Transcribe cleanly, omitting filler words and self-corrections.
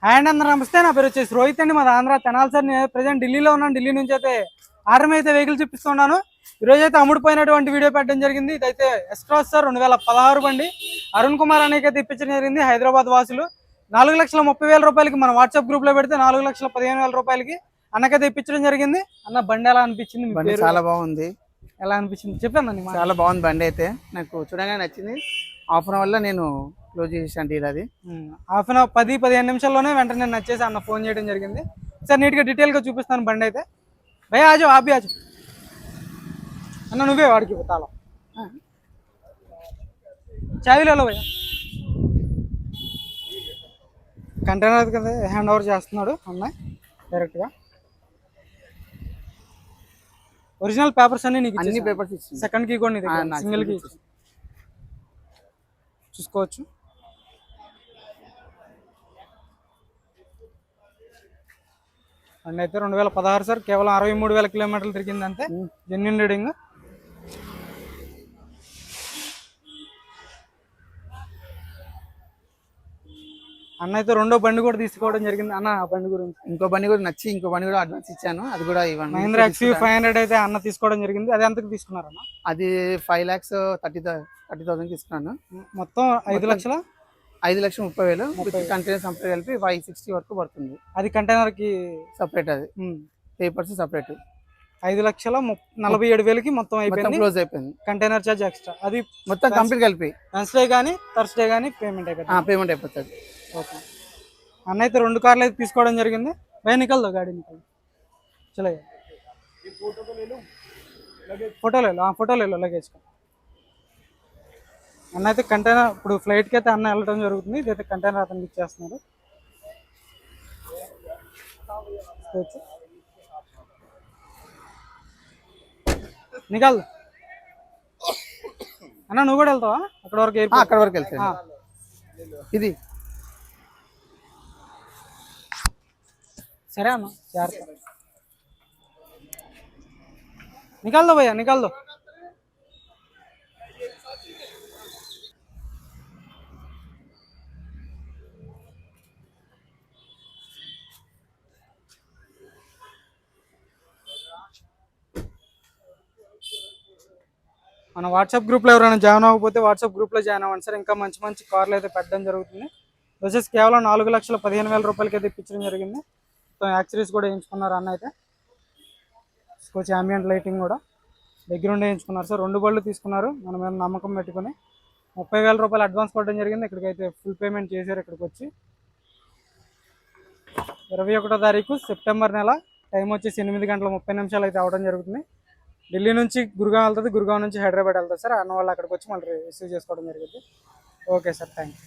Hi అండి, అందరూ నమస్తే. నా పేరు వచ్చేసి రోహిత్ అండి, మాది ఆంధ్ర తెనాలి సార్. నేను ప్రజెంట్ ఢిల్లీలో ఉన్నాను. ఢిల్లీ నుంచి అయితే ఆర్ఎం అయితే వెహికల్ చూపిస్తున్నాను. ఈరోజు అయితే అమ్ముడుపోయినటువంటి వీడియో పెట్టడం జరిగింది. ఇదైతే ఎస్ట్రాస్ సార్ 2016 బండి. అరుణ్ కుమార్ అనేకైతే ఇప్పించడం జరిగింది. హైదరాబాద్ వాసులు 4,30,000 రూపాయలకి మన వాట్సాప్ గ్రూప్ లో పెడితే 4,15,000 రూపాయలకి అన్నకైతే ఇప్పించడం జరిగింది. అన్న బండి ఎలా అనిపించింది? బండి చాలా బాగుంది. ఎలా అనిపించింది చెప్పాను. చాలా బాగుంది బండి అయితే, నాకు చూడగానే నచ్చింది. హాఫ్ అన్ అవర్ లో నేను క్లోజ్ చేసాను డీల్. అది హాఫ్ అన్ అవర్ 10-15 నిమిషాల్లోనే వెంటనే నచ్చేసి అన్న ఫోన్ చేయడం జరిగింది. సార్ నీట్గా డీటెయిల్గా చూపిస్తాను బండి అయితే. భయ ఆజో ఆపి ఆజో అన్న, నువ్వే వాడికి తాళం చావిలలో భయ. కంటైనర్ కదా హ్యాండ్ ఓవర్ చేస్తున్నాడు అన్న డైరెక్ట్గా. ఒరిజినల్ పేపర్స్ అన్ని నీకు అన్ని పేపర్స్ ఇచ్చింది. సెకండ్ కీ కూడా నీది, సింగిల్ కీ చూసుకోవచ్చు. అండ్ అయితే 2016 సార్, కేవలం 63,000 కిలోమీటర్లు తిరిగింది అంతే. Genuine reading. అన్న అయితే రెండో బండి కూడా తీసుకోవడం జరిగింది. అన్న ఆ బండి గురించి ఇంకో బండి కూడా నచ్చి ఇంకో బండి కూడా అడ్వాన్స్ ఇచ్చాను. అది కూడా మహీంద్రా XUV500 అయితే అన్న తీసుకోవడం జరిగింది. అది ఎంతకు తీసుకున్నారు అన్న? అది 5,30,000 తీసుకున్నాను. మొత్తం 5,30,000 కంటైనర్ సంపేర్ కలిపి 560 వరకు పడుతుంది. అది కంటైనర్ కి సపరేట్, అది పేపర్స్ సపరేట్. 5,47,000కి మొత్తం అయిపోయింది, క్లోజ్ అయిపోయింది. Container charge extra. అది మొత్తం కంప్లీట్ కలిపి వెన్స్డే కానీ థర్స్డే కానీ పేమెంట్ అయిపోతుంది. ఓకే. అన్న అయితే 2 కార్లు అయితే తీసుకోవడం జరిగింది. భయ నికల్దో గాడి నికల్ చలో ఫోటోలో లగేజ్. అన్న అయితే కంటైనర్ ఇప్పుడు ఫ్లైట్కి అయితే అన్న వెళ్ళడం జరుగుతుంది. ఇదైతే కంటైనర్ అతనికి ఇచ్చేస్తున్నారు. నికాల్ అన్న, నువ్వు కూడా వెళ్తావా అక్కడ వరకు? అక్కడ వరకు వెళ్తా. ఇది సరే అన్న, జాగ్రత్త. నికాల్దో భయ్యా, నికాల్దో. మన వాట్సాప్ గ్రూప్లో ఎవరైనా జాయిన్ అవ్వకపోతే వాట్సాప్ గ్రూప్లో జాయిన్ అవ్వండి సార్. ఇంకా మంచి మంచి కార్లు అయితే పెట్టడం జరుగుతుంది. వచ్చేసి కేవలం 4,15,000 రూపాయలకి అయితే ఇప్పించడం జరిగింది. మొత్తం యాక్సరీస్ కూడా వేయించుకున్నారు అన్న అయితే. కొంచెం ambient లైటింగ్ కూడా దగ్గరుండి వేయించుకున్నారు సార్. 2 బళ్ళు తీసుకున్నారు మన మీద నమ్మకం పెట్టుకుని. 30,000 రూపాయలు అడ్వాన్స్ కొట్టడం జరిగింది. ఇక్కడికైతే ఫుల్ పేమెంట్ చేశారు. ఇక్కడికి వచ్చి 21వ తారీఖు సెప్టెంబర్ నెల, టైం వచ్చేసి 8:30 అయితే అవడం జరుగుతుంది. ఢిల్లీ నుంచి గురుగావ్ వెళ్తుంది, గురుగావ్ నుంచి హైదరాబాద్ వెళ్తుంది సార్. అన్న వాళ్ళు అక్కడికి వచ్చి మళ్ళీ రిసీవ్ చేసుకోవడం జరిగింది. Okay sir, thank you.